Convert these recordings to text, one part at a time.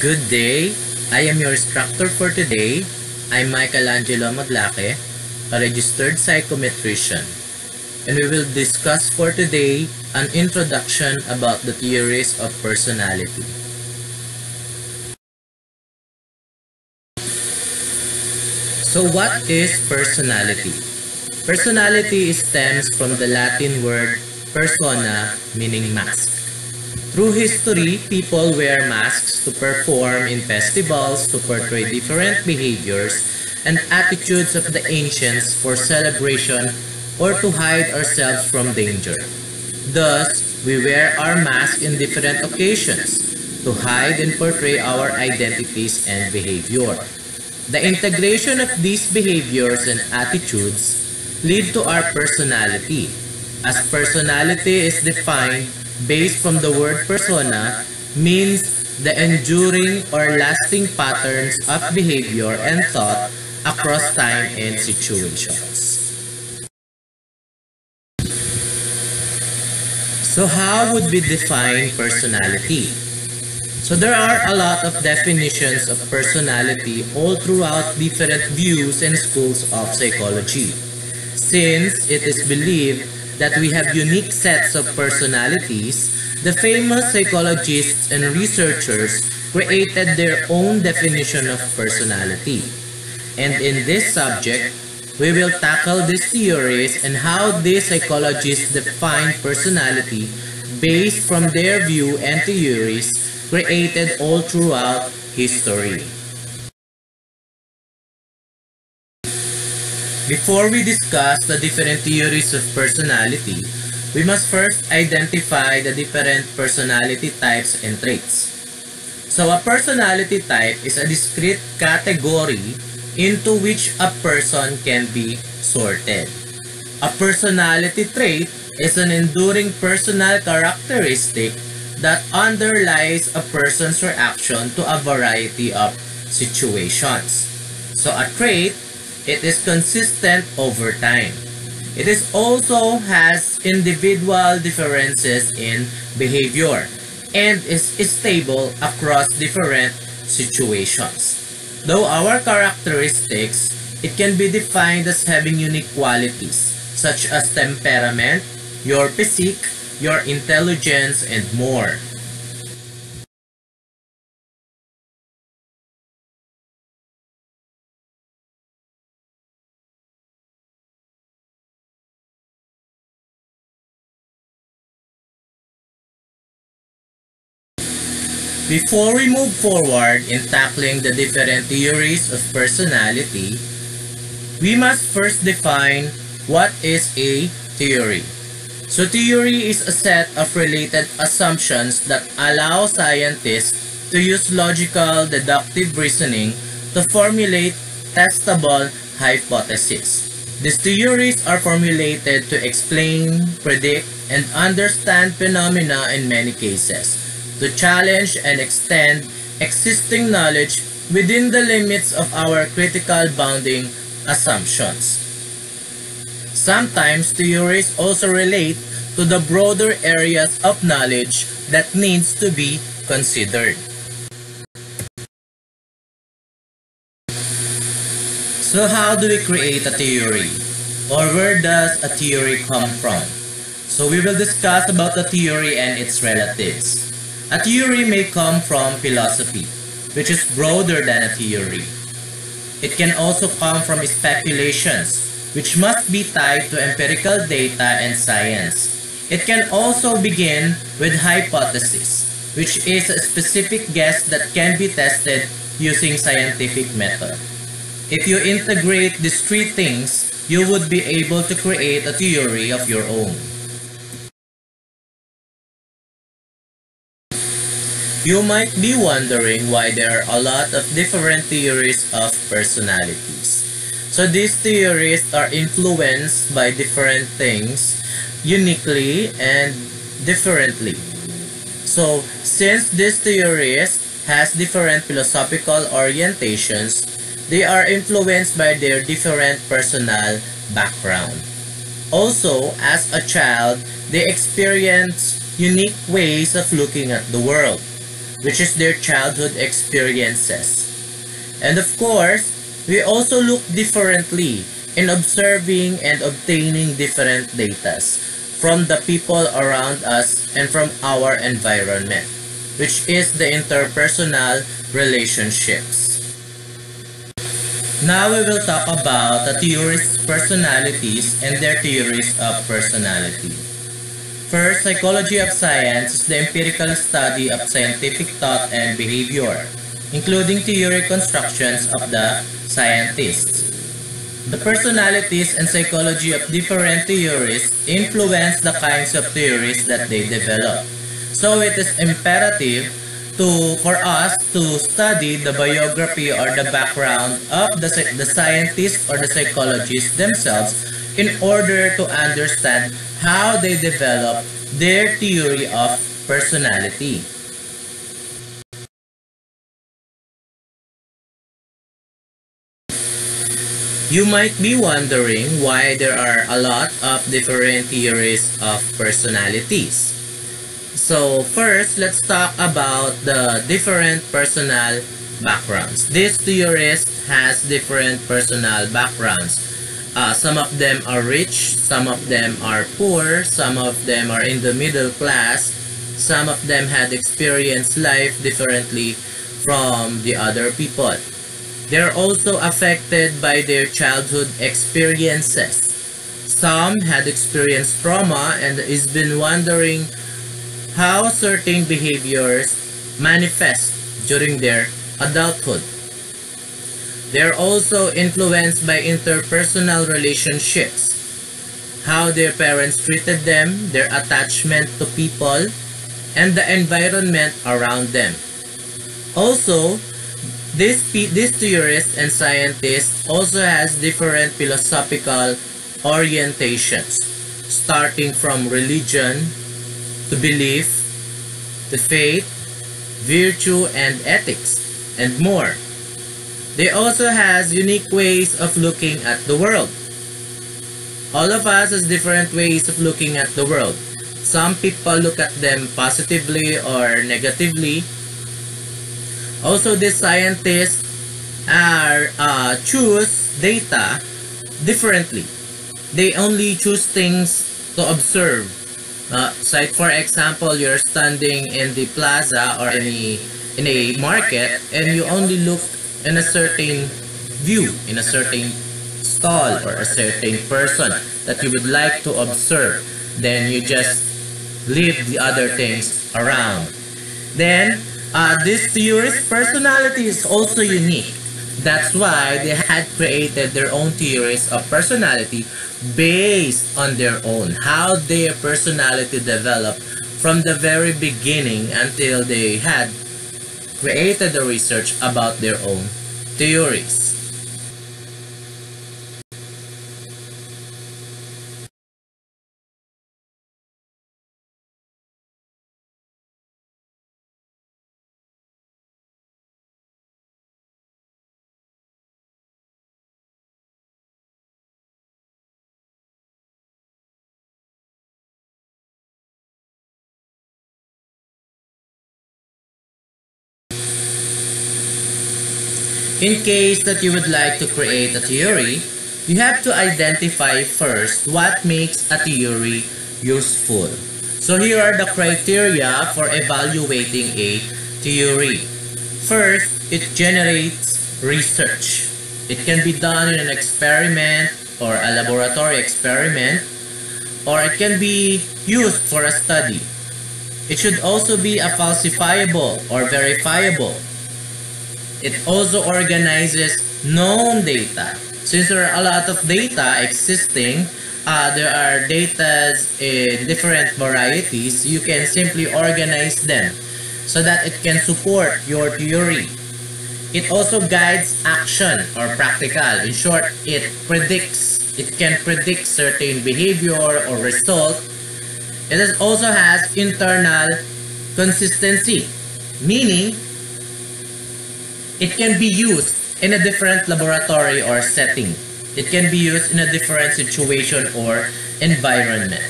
Good day. I am your instructor for today. I'm Michelangelo Maglake, a registered psychometrician, and we will discuss for today an introduction about the theories of personality. So what is personality? Personality stems from the Latin word persona, meaning mask. Through history, people wear masks to perform in festivals to portray different behaviors and attitudes of the ancients for celebration or to hide ourselves from danger. Thus, we wear our mask in different occasions to hide and portray our identities and behavior. The integration of these behaviors and attitudes lead to our personality, as personality is defined based from the word persona, means the enduring or lasting patterns of behavior and thought across time and situations. So how would we define personality? So there are a lot of definitions of personality all throughout different views and schools of psychology. Since it is believed that we have unique sets of personalities, the famous psychologists and researchers created their own definition of personality. And in this subject, we will tackle these theories and how these psychologists define personality based from their view and theories created all throughout history. Before we discuss the different theories of personality, we must first identify the different personality types and traits. So a personality type is a discrete category into which a person can be sorted. A personality trait is an enduring personal characteristic that underlies a person's reaction to a variety of situations. So a trait, it is consistent over time. It is also has individual differences in behavior and is stable across different situations. Though our characteristics, it can be defined as having unique qualities such as temperament, your physique, your intelligence, and more. Before we move forward in tackling the different theories of personality, we must first define what is a theory. So theory is a set of related assumptions that allow scientists to use logical deductive reasoning to formulate testable hypotheses. These theories are formulated to explain, predict, and understand phenomena in many cases, to challenge and extend existing knowledge within the limits of our critical bounding assumptions. Sometimes theories also relate to the broader areas of knowledge that needs to be considered. So how do we create a theory? Or where does a theory come from? So we will discuss about the theory and its relatives. A theory may come from philosophy, which is broader than a theory. It can also come from speculations, which must be tied to empirical data and science. It can also begin with hypothesis, which is a specific guess that can be tested using scientific method. If you integrate these three things, you would be able to create a theory of your own. You might be wondering why there are a lot of different theories of personalities. So these theories are influenced by different things uniquely and differently. So since these theories has different philosophical orientations, they are influenced by their different personal background. Also, as a child, they experience unique ways of looking at the world. which is their childhood experiences. And of course, we also look differently in observing and obtaining different data from the people around us and from our environment, which is the interpersonal relationships. Now we will talk about the theorists' personalities and their theories of personality. First, psychology of science is the empirical study of scientific thought and behavior, including theory constructions of the scientists. The personalities and psychology of different theorists influence the kinds of theories that they develop. So it is imperative for us to study the biography or the background of the scientists or the psychologists themselves in order to understand how they develop their theory of personality. You might be wondering why there are a lot of different theories of personalities. So first, let's talk about the different personal backgrounds. This theorist has different personal backgrounds. Some of them are rich, some of them are poor, some of them are in the middle class, some of them had experienced life differently from the other people. They're also affected by their childhood experiences. Some had experienced trauma and has been wondering how certain behaviors manifest during their adulthood. They're also influenced by interpersonal relationships, how their parents treated them, their attachment to people, and the environment around them. Also, these theorists and scientists also has different philosophical orientations, starting from religion to belief, to faith, virtue and ethics, and more. They also has unique ways of looking at the world. All of us has different ways of looking at the world. Some people look at them positively or negatively. Also, the scientists choose data differently. They only choose things to observe. Like for example, you're standing in the plaza or in a market and you only look in a certain view, in a certain stall or a certain person that you would like to observe. Then you just leave the other things around. Then, this theorist personality is also unique. That's why they had created their own theories of personality based on their own, how their personality developed from the very beginning until they had created the research about their own theories. In case that you would like to create a theory, you have to identify first what makes a theory useful. So here are the criteria for evaluating a theory. First, it generates research. It can be done in an experiment or a laboratory experiment, or it can be used for a study. It should also be a falsifiable or verifiable. It also organizes known data. Since there are a lot of data existing, there are data in different varieties, you can simply organize them so that it can support your theory. It also guides action or practical. In short, it can predict certain behavior or result. It also has internal consistency, meaning it can be used in a different laboratory or setting. It can be used in a different situation or environment.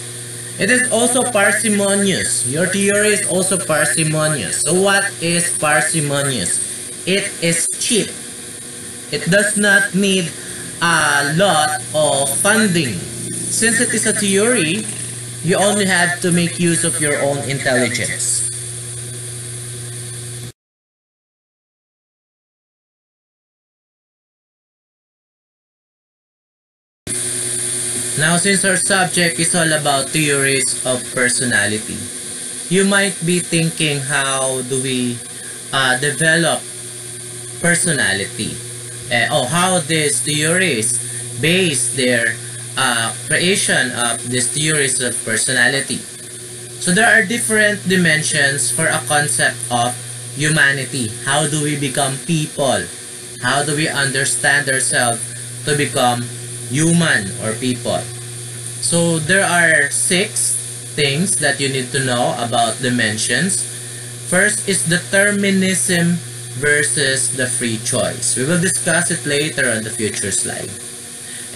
It is also parsimonious. Your theory is also parsimonious. So what is parsimonious? It is cheap. It does not need a lot of funding. Since it is a theory, you only have to make use of your own intelligence. Now, since our subject is all about theories of personality, you might be thinking, how do we develop personality? How these theories base their creation of these theories of personality. So there are different dimensions for a concept of humanity. How do we become people? How do we understand ourselves to become human or people? So there are 6 things that you need to know about dimensions. First is determinism versus the free choice. We will discuss it later on the future slide.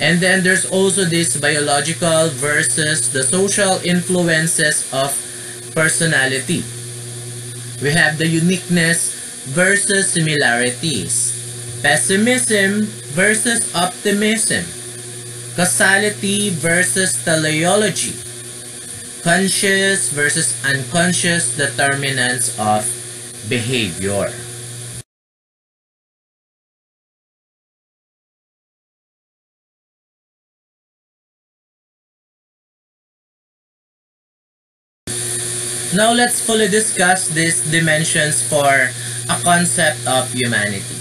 And then there's also this biological versus the social influences of personality. We have the uniqueness versus similarities, pessimism versus optimism, causality versus teleology, conscious versus unconscious determinants of behavior. Now let's fully discuss these dimensions for a concept of humanity.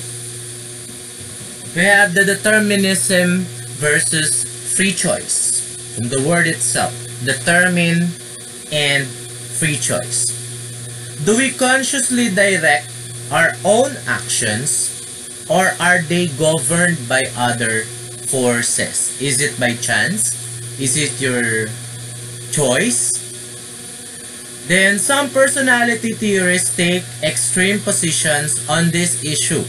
We have the determinism versus free choice. From the word itself, determine and free choice. Do we consciously direct our own actions, or are they governed by other forces? Is it by chance? Is it your choice? Then some personality theorists take extreme positions on this issue.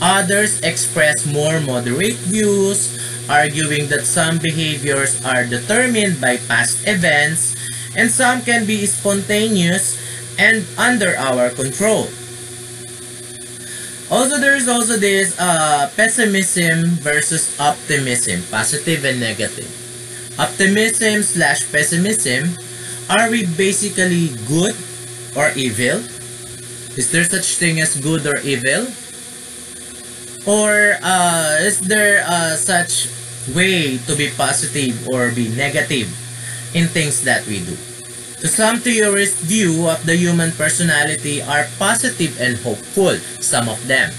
Others express more moderate views, arguing that some behaviors are determined by past events and some can be spontaneous and under our control. Also, there is also this pessimism versus optimism, positive and negative. Optimism slash pessimism. Are we basically good or evil? Is there such thing as good or evil? Or is there such way to be positive or be negative in things that we do? So some theorists' view of the human personality are positive and hopeful, some of them,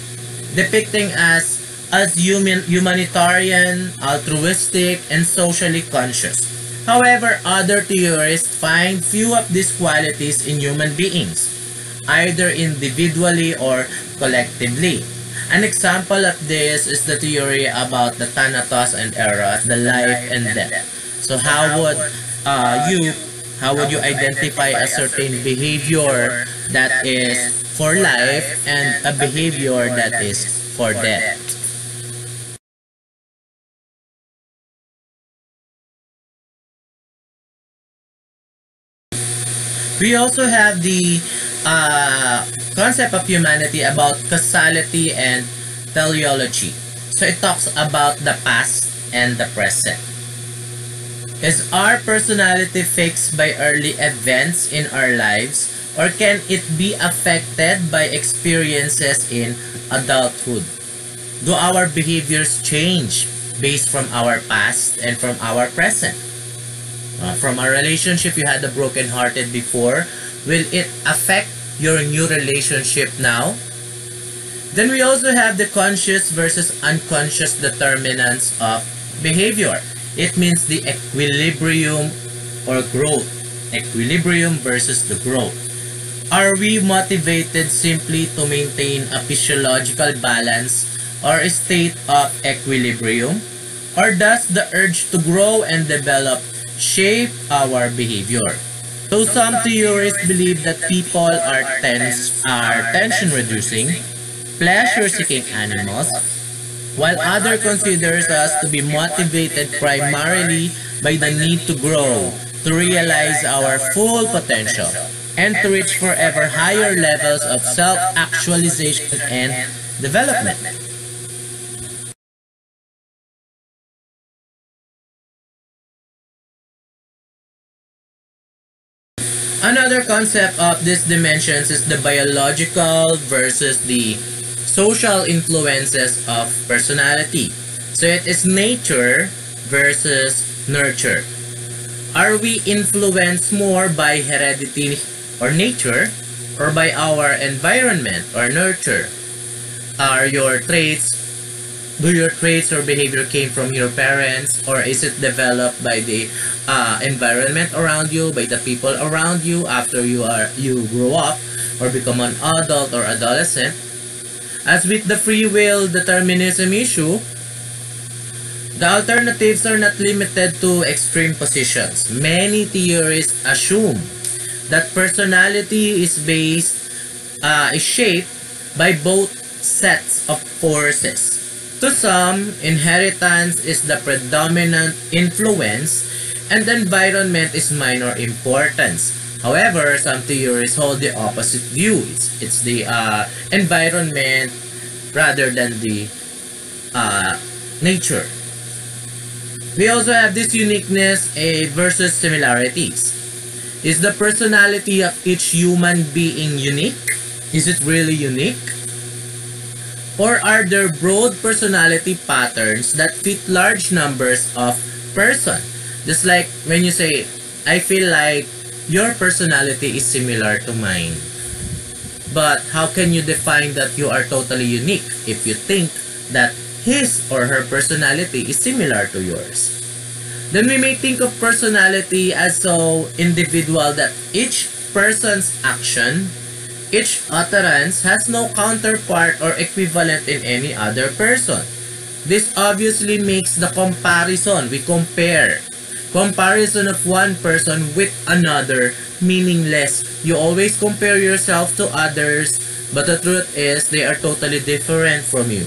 depicting us as humanitarian, altruistic, and socially conscious. However, other theorists find few of these qualities in human beings, either individually or collectively. An example of this is the theory about the Thanatos and Eros, the life and death. So how would you identify a certain behavior that is for life and a behavior that is for death? We also have the concept of humanity about causality and teleology. So it talks about the past and the present. Is our personality fixed by early events in our lives, or can it be affected by experiences in adulthood? Do our behaviors change based from our past and from our present? From a relationship you had a broken hearted before, will it affect your new relationship now? Then we also have the conscious versus unconscious determinants of behavior. It means the equilibrium or growth. Equilibrium versus the growth. Are we motivated simply to maintain a physiological balance or a state of equilibrium? Or does the urge to grow and develop shape our behavior? So some theorists believe that people are tension-reducing, pleasure-seeking animals, while other considers us to be motivated primarily by the need to grow, to realize our full potential and to reach forever higher levels of self-actualization and development. Another concept of these dimensions is the biological versus the social influences of personality. So it is nature versus nurture. Are we influenced more by heredity or nature, or by our environment or nurture? Are your traits, do your traits or behavior came from your parents, or is it developed by the environment around you, by the people around you after you grow up or become an adult or adolescent? As with the free will determinism issue, the alternatives are not limited to extreme positions. Many theories assume that personality is shaped by both sets of forces. To some, inheritance is the predominant influence and environment is minor importance. However, some theories hold the opposite view. It's the environment rather than the nature. We also have this uniqueness versus similarities. Is the personality of each human being unique? Is it really unique? Or are there broad personality patterns that fit large numbers of persons? Just like when you say, I feel like your personality is similar to mine. But how can you define that you are totally unique if you think that his or her personality is similar to yours? Then we may think of personality as so individual that each person's action, each utterance has no counterpart or equivalent in any other person. This obviously makes the comparison, we compare. Comparison of one person with another meaningless. You always compare yourself to others, but the truth is they are totally different from you.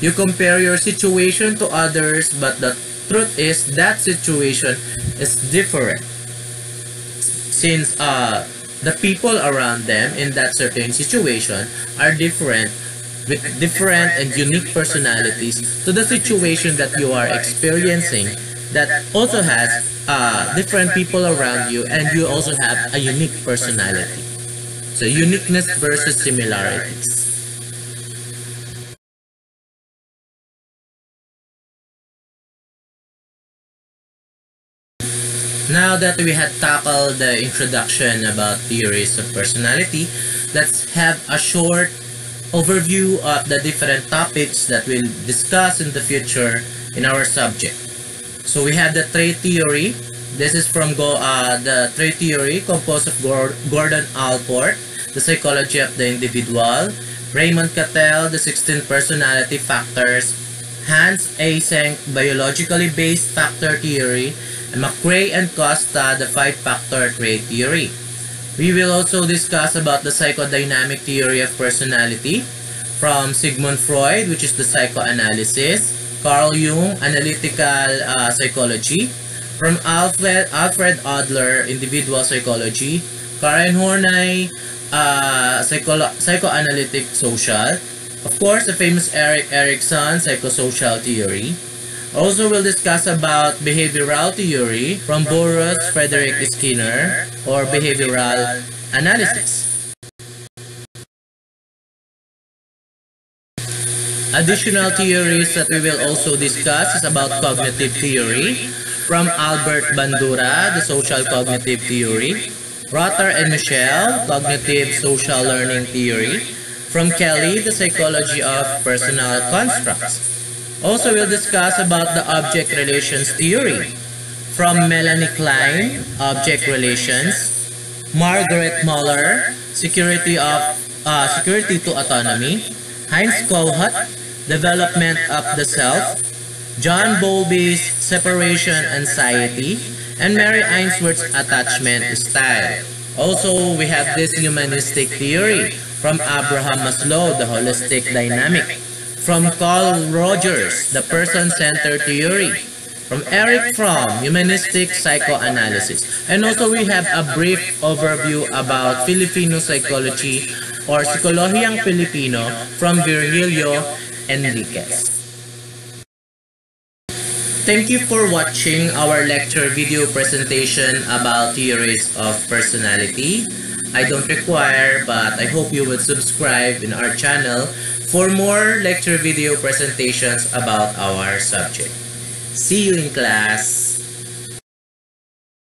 You compare your situation to others, but the truth is that situation is different. Since the people around them in that certain situation are different, with different and unique personalities to the situation that you are experiencing, that also has different people around you, and you also have a unique personality. So uniqueness versus similarities. Now that we had tackled the introduction about theories of personality, let's have a short overview of the different topics that we'll discuss in the future in our subject. So we have the trait theory. This is from the trait theory composed of Gordon Allport, The Psychology of the Individual, Raymond Cattell, The 16 Personality Factors, Hans Eysenck, Biologically Based Factor Theory, and McRae and Costa, The 5-Factor Trait Theory. We will also discuss about the psychodynamic theory of personality from Sigmund Freud, which is the psychoanalysis, Carl Jung, analytical psychology, from Alfred Adler, individual psychology, Karen Horney, psychoanalytic social, of course, the famous Erik Erikson, psychosocial theory. Also, we'll discuss about behavioral theory from Boris Frederick Skinner, or behavioral analysis. Additional theories that we will also discuss is about cognitive theory from Albert Bandura, the social cognitive theory, Rotter and Michel, cognitive social learning theory, from Kelly, the psychology of personal constructs. Also, we'll discuss about the object relations theory from Melanie Klein, object relations, Margaret Muller, security to autonomy, Heinz Kohut, development of the self, John Bowlby's separation anxiety, and Mary Ainsworth's attachment style. Also, we have this humanistic theory from Abraham Maslow, the holistic dynamic, from Carl Rogers, the person-centered theory, From Eric Fromm, Humanistic Psychoanalysis. And also we have a brief overview about Filipino psychology or Psikolohiyang Pilipino from Virgilio Enriquez. Thank you for watching our lecture video presentation about theories of personality. I don't require, but I hope you would subscribe in our channel for more lecture video presentations about our subject. See you in class!